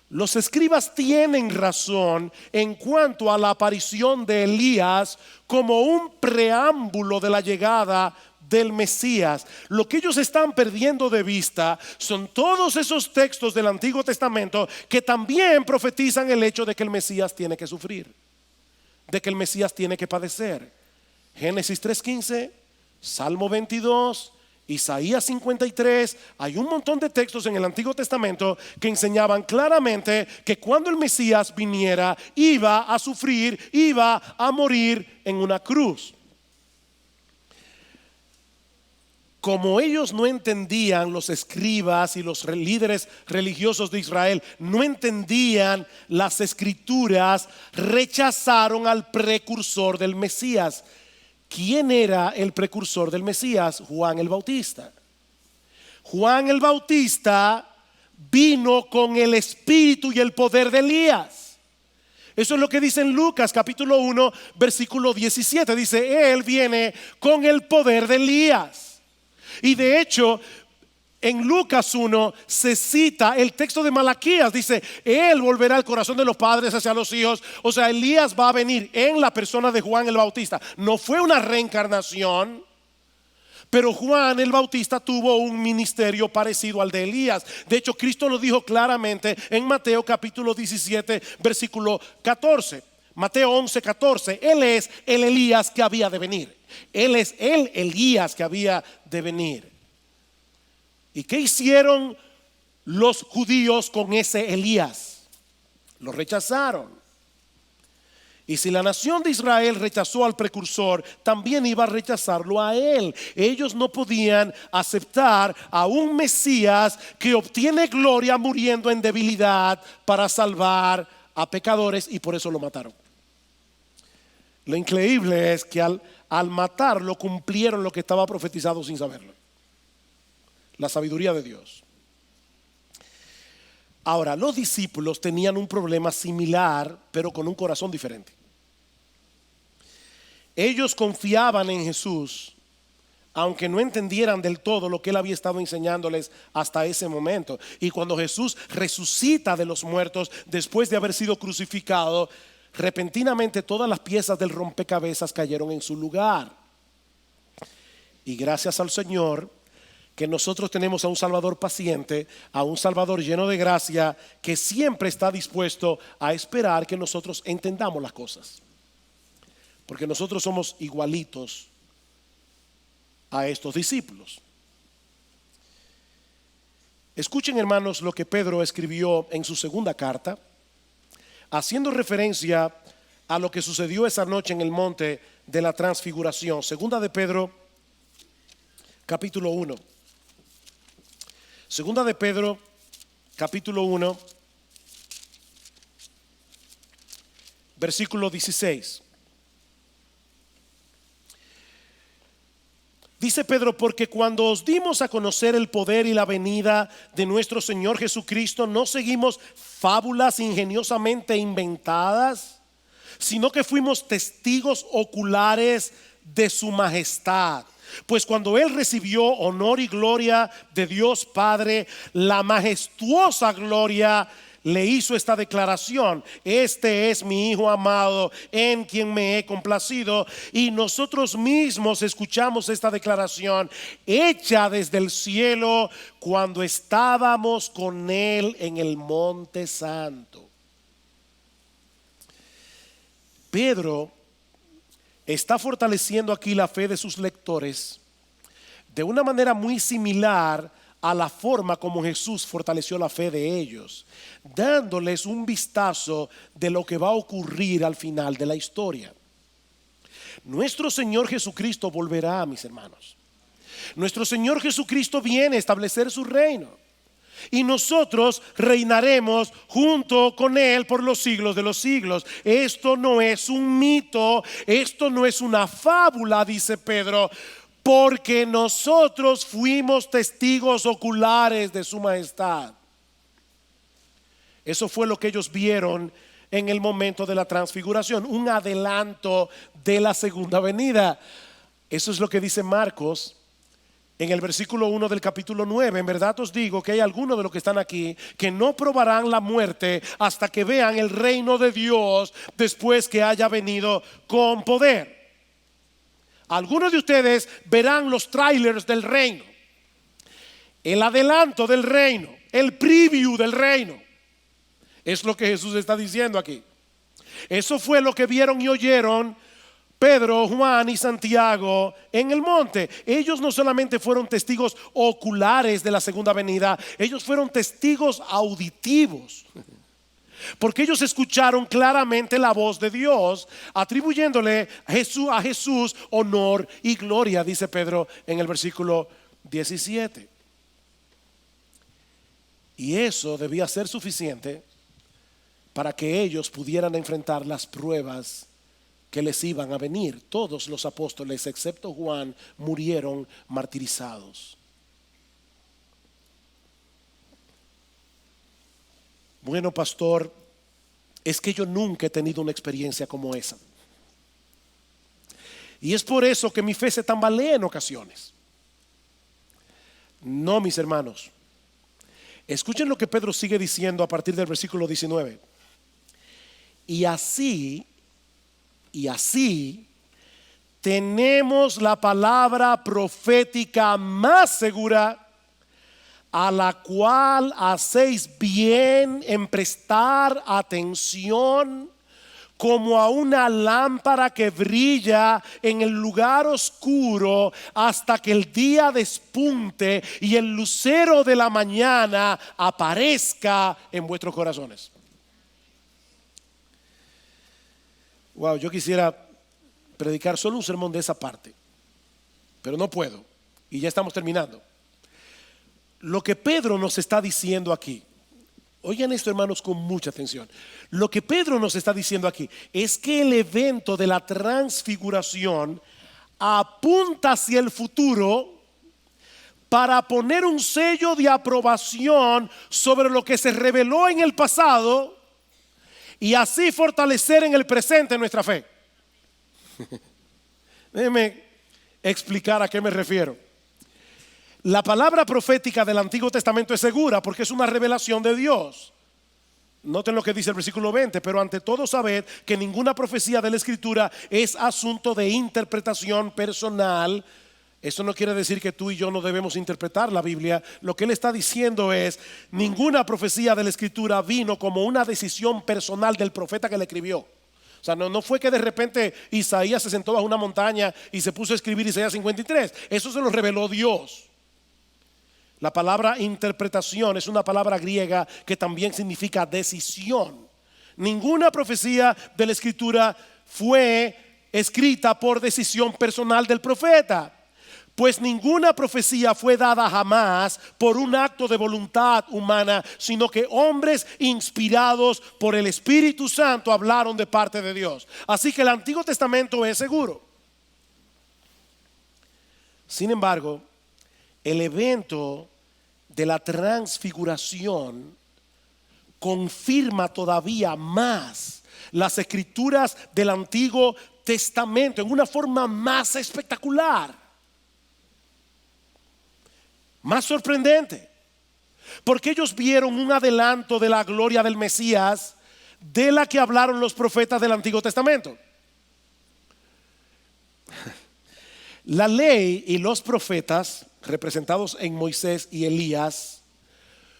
los escribas tienen razón en cuanto a la aparición de Elías como un preámbulo de la llegada del Mesías. Lo que ellos están perdiendo de vista son todos esos textos del Antiguo Testamento que también profetizan el hecho de que el Mesías tiene que sufrir, de que el Mesías tiene que padecer. Génesis 3:15, Salmo 22, Isaías 53. Hay un montón de textos en el Antiguo Testamento que enseñaban claramente que cuando el Mesías viniera iba a sufrir, iba a morir en una cruz. Como ellos no entendían, los escribas y los líderes religiosos de Israel no entendían las escrituras, rechazaron al precursor del Mesías. ¿Quién era el precursor del Mesías? Juan el Bautista. Juan el Bautista vino con el espíritu y el poder de Elías. Eso es lo que dice en Lucas capítulo 1 versículo 17. Dice: él viene con el poder de Elías. Y de hecho, en Lucas 1 se cita el texto de Malaquías. Dice: él volverá el corazón de los padres hacia los hijos. O sea, Elías va a venir en la persona de Juan el Bautista. No fue una reencarnación, pero Juan el Bautista tuvo un ministerio parecido al de Elías. De hecho, Cristo lo dijo claramente en Mateo capítulo 17 versículo 14. Mateo 11:14. Él es el Elías que había de venir. Él es el Elías que había de venir. ¿Y qué hicieron los judíos con ese Elías? Lo rechazaron. Y si la nación de Israel rechazó al precursor, también iba a rechazarlo a él. Ellos no podían aceptar a un Mesías que obtiene gloria muriendo en debilidad para salvar a pecadores, y por eso lo mataron. Lo increíble es que al matarlo cumplieron lo que estaba profetizado sin saberlo. La sabiduría de Dios. Ahora, los discípulos tenían un problema similar, pero con un corazón diferente. Ellos confiaban en Jesús, aunque no entendieran del todo lo que él había estado enseñándoles hasta ese momento. Y cuando Jesús resucita de los muertos después de haber sido crucificado, repentinamente todas las piezas del rompecabezas cayeron en su lugar. Y gracias al Señor que nosotros tenemos a un Salvador paciente, a un Salvador lleno de gracia, que siempre está dispuesto a esperar que nosotros entendamos las cosas, porque nosotros somos igualitos a estos discípulos. Escuchen, hermanos, lo que Pedro escribió en su segunda carta, haciendo referencia a lo que sucedió esa noche en el monte de la transfiguración. Segunda de Pedro capítulo 1. Segunda de Pedro capítulo 1 versículo 16. Dice Pedro: porque cuando os dimos a conocer el poder y la venida de nuestro Señor Jesucristo, no seguimos fábulas ingeniosamente inventadas, sino que fuimos testigos oculares de su majestad. Pues cuando él recibió honor y gloria de Dios Padre, la majestuosa gloria, le hizo esta declaración: este es mi Hijo amado, en quien me he complacido. Y nosotros mismos escuchamos esta declaración hecha desde el cielo cuando estábamos con él en el monte santo. Pedro está fortaleciendo aquí la fe de sus lectores de una manera muy similar a la forma como Jesús fortaleció la fe de ellos, dándoles un vistazo de lo que va a ocurrir al final de la historia. Nuestro Señor Jesucristo volverá, mis hermanos. Nuestro Señor Jesucristo viene a establecer su reino, y nosotros reinaremos junto con él por los siglos de los siglos. Esto no es un mito, esto no es una fábula, dice Pedro, porque nosotros fuimos testigos oculares de su majestad. Eso fue lo que ellos vieron en el momento de la transfiguración, un adelanto de la segunda venida. Eso es lo que dice Marcos en el versículo 1 del capítulo 9. En verdad os digo que hay algunos de los que están aquí que no probarán la muerte hasta que vean el reino de Dios después que haya venido con poder. Algunos de ustedes verán los trailers del reino, el adelanto del reino, el preview del reino. Es lo que Jesús está diciendo aquí. Eso fue lo que vieron y oyeron Pedro, Juan y Santiago en el monte. Ellos no solamente fueron testigos oculares de la segunda venida, ellos fueron testigos auditivos, porque ellos escucharon claramente la voz de Dios, atribuyéndole a Jesús honor y gloria, dice Pedro en el versículo 17. Y eso debía ser suficiente para que ellos pudieran enfrentar las pruebas que les iban a venir. Todos los apóstoles, excepto Juan, murieron martirizados. Bueno, pastor, es que yo nunca he tenido una experiencia como esa. Y es por eso que mi fe se tambalea en ocasiones. No, mis hermanos. Escuchen lo que Pedro sigue diciendo a partir del versículo 19. Y así tenemos la palabra profética más segura, a la cual hacéis bien en prestar atención, como a una lámpara que brilla en el lugar oscuro hasta que el día despunte y el lucero de la mañana aparezca en vuestros corazones. Wow, yo quisiera predicar solo un sermón de esa parte, pero no puedo, y ya estamos terminando. Lo que Pedro nos está diciendo aquí, oigan esto, hermanos, con mucha atención. Lo que Pedro nos está diciendo aquí es que el evento de la transfiguración apunta hacia el futuro para poner un sello de aprobación sobre lo que se reveló en el pasado y así fortalecer en el presente nuestra fe. Déjenme explicar a qué me refiero. La palabra profética del Antiguo Testamento es segura porque es una revelación de Dios. Noten lo que dice el versículo 20: pero ante todo sabed que ninguna profecía de la Escritura es asunto de interpretación personal. Eso no quiere decir que tú y yo no debemos interpretar la Biblia. Lo que él está diciendo es: ninguna profecía de la Escritura vino como una decisión personal del profeta que la escribió. O sea, no fue que de repente Isaías se sentó bajo una montaña y se puso a escribir Isaías 53. Eso se lo reveló Dios. La palabra interpretación es una palabra griega que también significa decisión. Ninguna profecía de la Escritura fue escrita por decisión personal del profeta, pues ninguna profecía fue dada jamás por un acto de voluntad humana, sino que hombres inspirados por el Espíritu Santo hablaron de parte de Dios. Así que el Antiguo Testamento es seguro. Sin embargo, el evento de la transfiguración confirma todavía más las escrituras del Antiguo Testamento en una forma más espectacular, más sorprendente, porque ellos vieron un adelanto de la gloria del Mesías de la que hablaron los profetas del Antiguo Testamento. La ley y los profetas, representados en Moisés y Elías,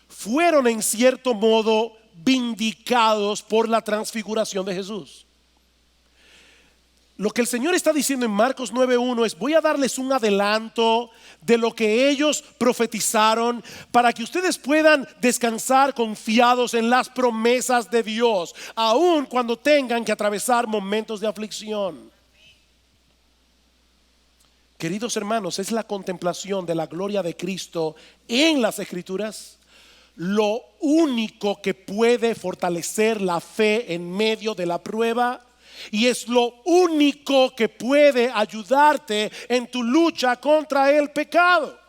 fueron en cierto modo vindicados por la transfiguración de Jesús. Lo que el Señor está diciendo en Marcos 9:1 es: voy a darles un adelanto de lo que ellos profetizaron para que ustedes puedan descansar confiados en las promesas de Dios, aun cuando tengan que atravesar momentos de aflicción. Queridos hermanos, es la contemplación de la gloria de Cristo en las Escrituras lo único que puede fortalecer la fe en medio de la prueba, y es lo único que puede ayudarte en tu lucha contra el pecado.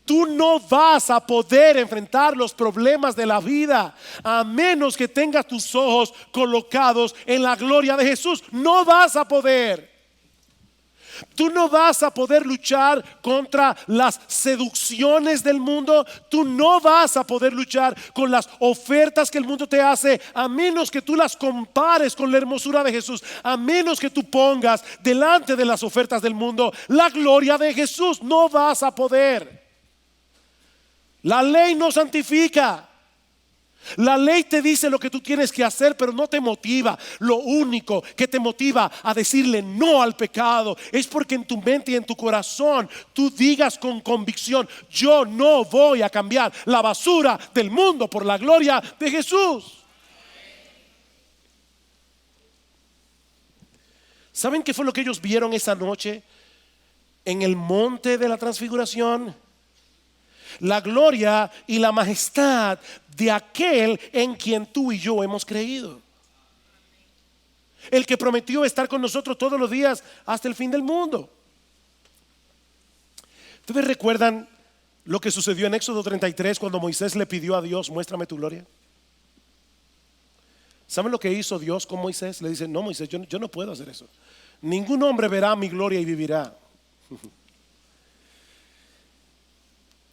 Tú no vas a poder enfrentar los problemas de la vida a menos que tengas tus ojos colocados en la gloria de Jesús. No vas a poder. Tú no vas a poder luchar contra las seducciones del mundo. Tú no vas a poder luchar con las ofertas que el mundo te hace a menos que tú las compares con la hermosura de Jesús, a menos que tú pongas delante de las ofertas del mundo la gloria de Jesús. No vas a poder. La ley no santifica. La ley te dice lo que tú tienes que hacer, pero no te motiva. Lo único que te motiva a decirle no al pecado es porque en tu mente y en tu corazón tú digas con convicción: yo no voy a cambiar la basura del mundo por la gloria de Jesús. ¿Saben qué fue lo que ellos vieron esa noche en el monte de la transfiguración? La gloria y la majestad de aquel en quien tú y yo hemos creído, el que prometió estar con nosotros todos los días hasta el fin del mundo. ¿Ustedes recuerdan lo que sucedió en Éxodo 33 cuando Moisés le pidió a Dios: muéstrame tu gloria? ¿Saben lo que hizo Dios con Moisés? Le dice: no, Moisés, yo no puedo hacer eso. Ningún hombre verá mi gloria y vivirá.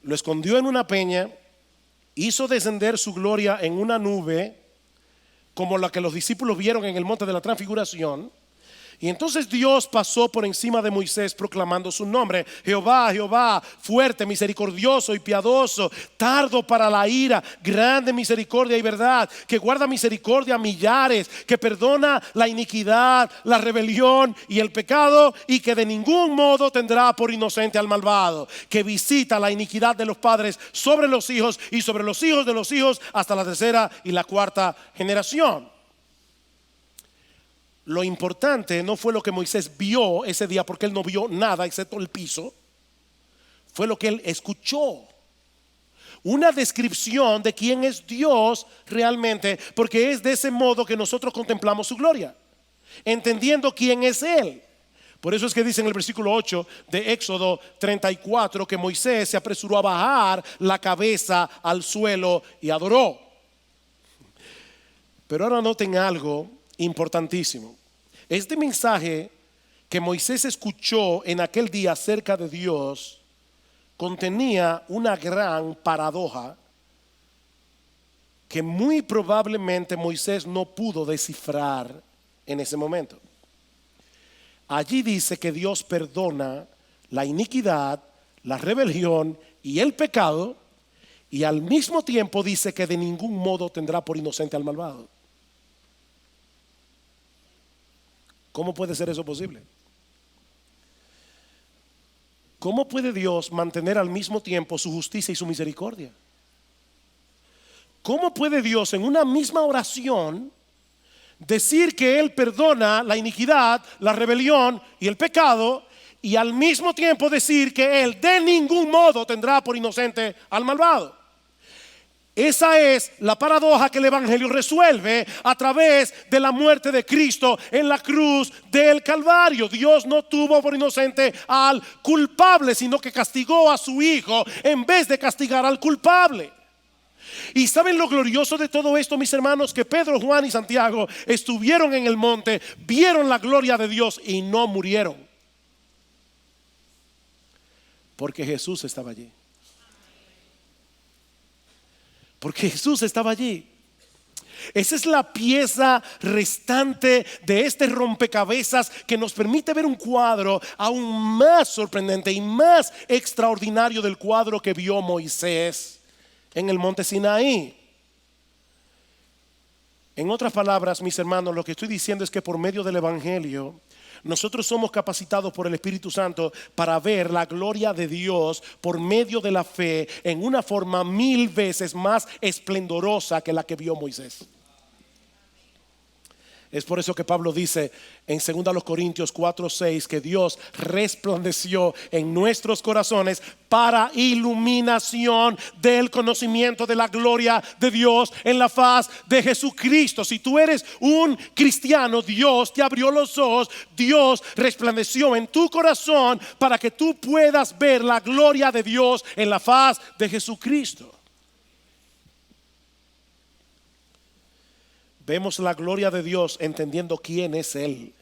Lo escondió en una peña, hizo descender su gloria en una nube, como la que los discípulos vieron en el monte de la transfiguración. Y entonces Dios pasó por encima de Moisés proclamando su nombre: Jehová, Jehová, fuerte, misericordioso y piadoso, tardo para la ira, grande misericordia y verdad, que guarda misericordia a millares, que perdona la iniquidad, la rebelión y el pecado, y que de ningún modo tendrá por inocente al malvado, que visita la iniquidad de los padres sobre los hijos y sobre los hijos de los hijos hasta la tercera y la cuarta generación. Lo importante no fue lo que Moisés vio ese día, porque él no vio nada excepto el piso. Fue lo que él escuchó: una descripción de quién es Dios realmente, porque es de ese modo que nosotros contemplamos su gloria, entendiendo quién es Él. Por eso es que dice en el versículo 8 de Éxodo 34 que Moisés se apresuró a bajar la cabeza al suelo y adoró. Pero ahora noten algo importantísimo. Este mensaje que Moisés escuchó en aquel día acerca de Dios contenía una gran paradoja que muy probablemente Moisés no pudo descifrar en ese momento. Allí dice que Dios perdona la iniquidad, la rebelión y el pecado, y al mismo tiempo dice que de ningún modo tendrá por inocente al malvado. ¿Cómo puede ser eso posible? ¿Cómo puede Dios mantener al mismo tiempo su justicia y su misericordia? ¿Cómo puede Dios en una misma oración decir que Él perdona la iniquidad, la rebelión y el pecado, y al mismo tiempo decir que Él de ningún modo tendrá por inocente al malvado? Esa es la paradoja que el Evangelio resuelve a través de la muerte de Cristo en la cruz del Calvario. Dios no tuvo por inocente al culpable, sino que castigó a su Hijo en vez de castigar al culpable. Y ¿saben lo glorioso de todo esto, mis hermanos? Que Pedro, Juan y Santiago estuvieron en el monte, vieron la gloria de Dios y no murieron, porque Jesús estaba allí. Porque Jesús estaba allí. Esa es la pieza restante de este rompecabezas que nos permite ver un cuadro aún más sorprendente y más extraordinario del cuadro que vio Moisés en el monte Sinaí. En otras palabras, mis hermanos, lo que estoy diciendo es que por medio del Evangelio nosotros somos capacitados por el Espíritu Santo para ver la gloria de Dios por medio de la fe en una forma 1000 veces más esplendorosa que la que vio Moisés. Es por eso que Pablo dice en 2 Corintios 4:6 que Dios resplandeció en nuestros corazones para iluminación del conocimiento de la gloria de Dios en la faz de Jesucristo. Si tú eres un cristiano, Dios te abrió los ojos, Dios resplandeció en tu corazón para que tú puedas ver la gloria de Dios en la faz de Jesucristo. Vemos la gloria de Dios entendiendo quién es Él.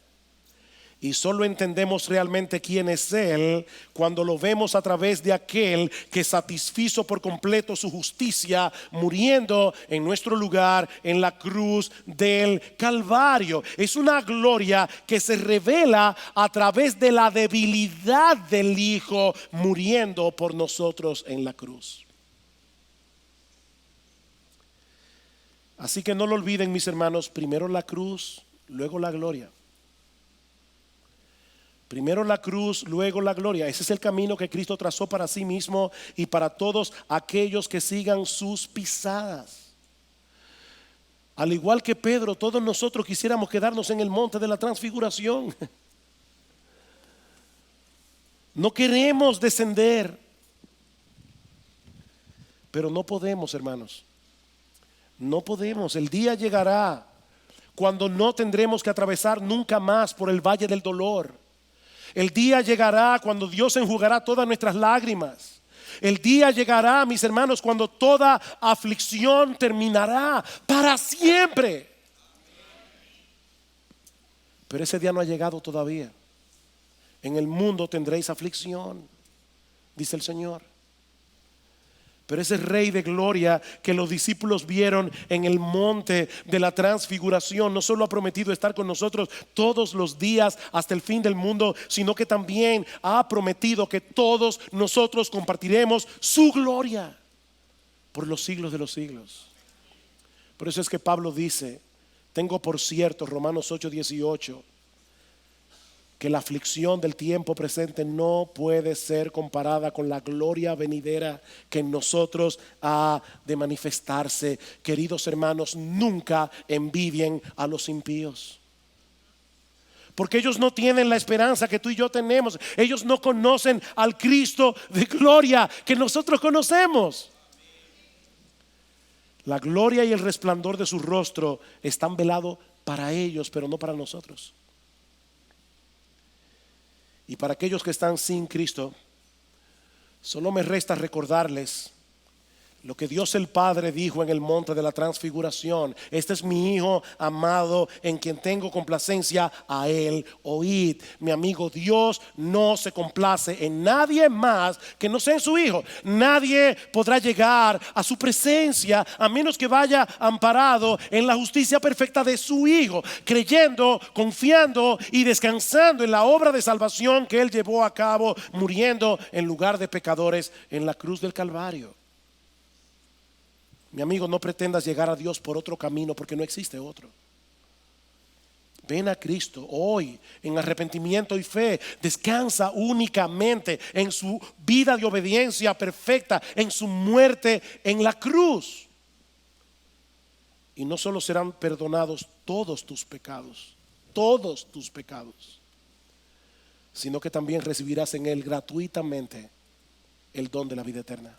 Y solo entendemos realmente quién es Él cuando lo vemos a través de aquel que satisfizo por completo su justicia, muriendo en nuestro lugar en la cruz del Calvario. Es una gloria que se revela a través de la debilidad del Hijo muriendo por nosotros en la cruz. Así que no lo olviden, mis hermanos, primero la cruz, luego la gloria. Primero la cruz, luego la gloria. Ese es el camino que Cristo trazó para sí mismo y para todos aquellos que sigan sus pisadas. Al igual que Pedro, todos nosotros quisiéramos quedarnos en el monte de la transfiguración. No queremos descender, pero no podemos, hermanos. No podemos. El día llegará cuando no tendremos que atravesar nunca más por el valle del dolor. El día llegará cuando Dios enjugará todas nuestras lágrimas. El día llegará, mis hermanos, cuando toda aflicción terminará para siempre. Pero ese día no ha llegado todavía. En el mundo tendréis aflicción, dice el Señor. Pero ese Rey de gloria que los discípulos vieron en el monte de la transfiguración no solo ha prometido estar con nosotros todos los días hasta el fin del mundo, sino que también ha prometido que todos nosotros compartiremos su gloria por los siglos de los siglos. Por eso es que Pablo dice, tengo por cierto, Romanos 8:18, que la aflicción del tiempo presente no puede ser comparada con la gloria venidera que en nosotros ha de manifestarse. Queridos hermanos, nunca envidien a los impíos, porque ellos no tienen la esperanza que tú y yo tenemos. Ellos no conocen al Cristo de gloria que nosotros conocemos. La gloria y el resplandor de su rostro están velados para ellos, pero no para nosotros. Y para aquellos que están sin Cristo, solo me resta recordarles lo que Dios el Padre dijo en el monte de la transfiguración. Este es mi Hijo amado en quien tengo complacencia, a Él oíd. Mi amigo, Dios no se complace en nadie más que no sea en su Hijo. Nadie podrá llegar a su presencia a menos que vaya amparado en la justicia perfecta de su Hijo, creyendo, confiando y descansando en la obra de salvación que Él llevó a cabo, muriendo en lugar de pecadores en la cruz del Calvario. Mi amigo, no pretendas llegar a Dios por otro camino, porque no existe otro. Ven a Cristo hoy en arrepentimiento y fe. Descansa únicamente en su vida de obediencia perfecta, en su muerte en la cruz. Y no solo serán perdonados todos tus pecados, sino que también recibirás en Él gratuitamente el don de la vida eterna.